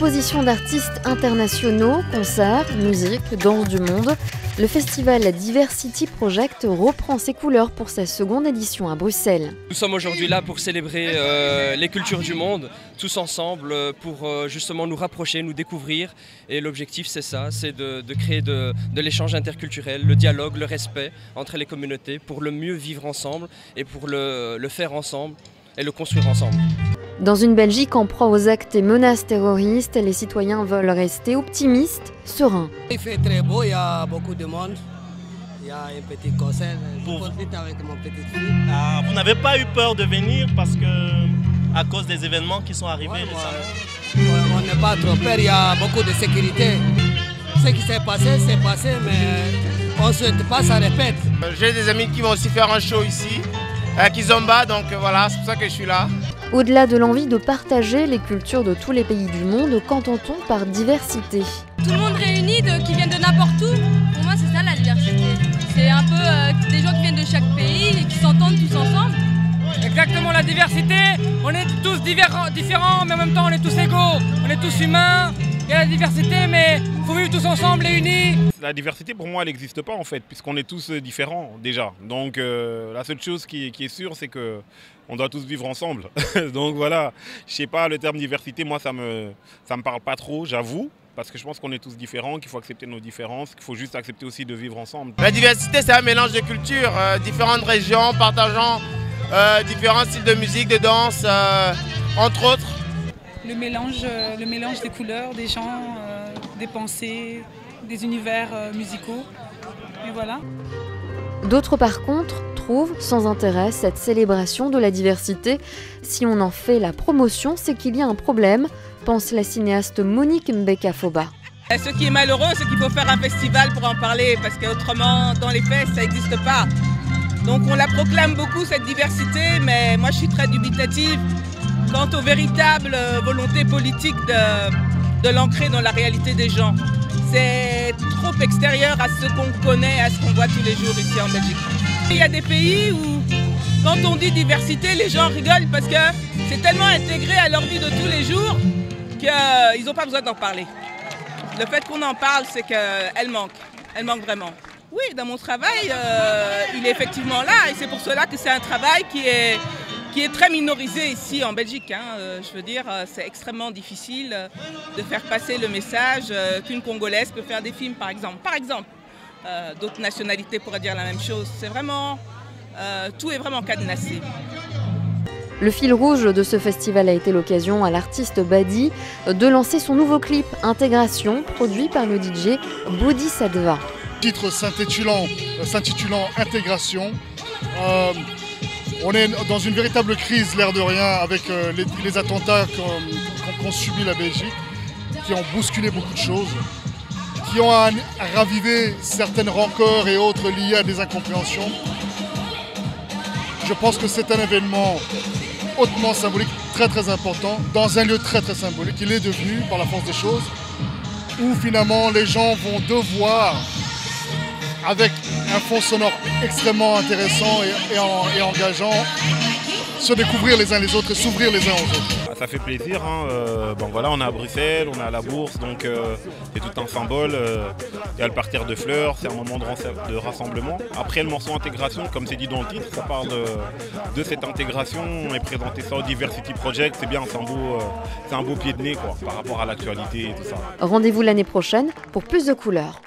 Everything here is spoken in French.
proposition d'artistes internationaux, concerts, musique, danse du monde, le festival Diversity Project reprend ses couleurs pour sa seconde édition à Bruxelles. Nous sommes aujourd'hui là pour célébrer les cultures du monde, tous ensemble, pour justement nous rapprocher, nous découvrir. Et l'objectif c'est ça, c'est de créer de l'échange interculturel, le dialogue, le respect entre les communautés pour le mieux vivre ensemble et pour le faire ensemble et le construire ensemble. Dans une Belgique en proie aux actes et menaces terroristes, les citoyens veulent rester optimistes, sereins. Il fait très beau, il y a beaucoup de monde. Il y a un petit concert, je profite avec mon petite fille. Vous n'avez pas eu peur de venir parce que, à cause des événements qui sont arrivés récemment? On n'a pas trop peur, il y a beaucoup de sécurité. Ce qui s'est passé, mais on ne souhaite pas ça répète. J'ai des amis qui vont aussi faire un show ici, à Kizomba, donc voilà, c'est pour ça que je suis là. Au-delà de l'envie de partager les cultures de tous les pays du monde, qu'entend-on par diversité? Tout le monde réuni qui viennent de n'importe où, pour moi c'est ça la diversité. C'est un peu des gens qui viennent de chaque pays et qui s'entendent tous ensemble. Exactement, la diversité, on est tous différents mais en même temps on est tous égaux, on est tous humains. Il y a la diversité mais il faut vivre tous ensemble et unis. La diversité pour moi elle n'existe pas en fait puisqu'on est tous différents déjà. Donc la seule chose qui est sûre c'est qu'on doit tous vivre ensemble. Donc voilà, je sais pas, le terme diversité moi ça me parle pas trop, j'avoue. Parce que je pense qu'on est tous différents, qu'il faut accepter nos différences, qu'il faut juste accepter aussi de vivre ensemble. La diversité c'est un mélange de cultures, différentes régions partageant différents styles de musique, de danse, entre autres. Le mélange des couleurs, des gens, des pensées, des univers musicaux, et voilà. D'autres par contre trouvent sans intérêt cette célébration de la diversité. Si on en fait la promotion, c'est qu'il y a un problème, pense la cinéaste Monique Mbeka-Foba. Ce qui est malheureux, c'est qu'il faut faire un festival pour en parler, parce qu'autrement, dans les faits, ça n'existe pas. Donc on la proclame beaucoup, cette diversité, mais moi je suis très dubitative quant aux véritables volontés politiques de l'ancrer dans la réalité des gens. C'est trop extérieur à ce qu'on connaît, à ce qu'on voit tous les jours ici en Belgique. Il y a des pays où, quand on dit diversité, les gens rigolent parce que c'est tellement intégré à leur vie de tous les jours qu'ils n'ont pas besoin d'en parler. Le fait qu'on en parle, c'est qu'elle manque vraiment. Oui, dans mon travail, il est effectivement là et c'est pour cela que c'est un travail qui est très minorisé ici en Belgique. Je veux dire, c'est extrêmement difficile de faire passer le message qu'une Congolaise peut faire des films, par exemple. Par exemple, d'autres nationalités pourraient dire la même chose. C'est vraiment, tout est vraiment cadenassé. Le fil rouge de ce festival a été l'occasion à l'artiste Badi de lancer son nouveau clip Intégration, produit par le DJ Bodhisattva. Titre s'intitulant Intégration. On est dans une véritable crise, l'air de rien, avec les attentats qu'ont subi la Belgique, qui ont bousculé beaucoup de choses, qui ont ravivé certaines rancœurs et autres liées à des incompréhensions. Je pense que c'est un événement hautement symbolique, très très important, dans un lieu très très symbolique. Il est devenu, par la force des choses, où finalement les gens vont devoir, avec un fond sonore extrêmement intéressant et engageant, se découvrir les uns les autres et s'ouvrir les uns aux autres. Ça fait plaisir, Bon, voilà, on est à Bruxelles, on est à la Bourse, donc c'est tout un symbole. Il y a le parterre de fleurs, c'est un moment de rassemblement. Après le morceau intégration, comme c'est dit dans le titre, ça parle de cette intégration et présenter ça au Diversity Project, c'est bien, c'est un beau pied de nez quoi, par rapport à l'actualité et tout ça. Rendez-vous l'année prochaine pour plus de couleurs.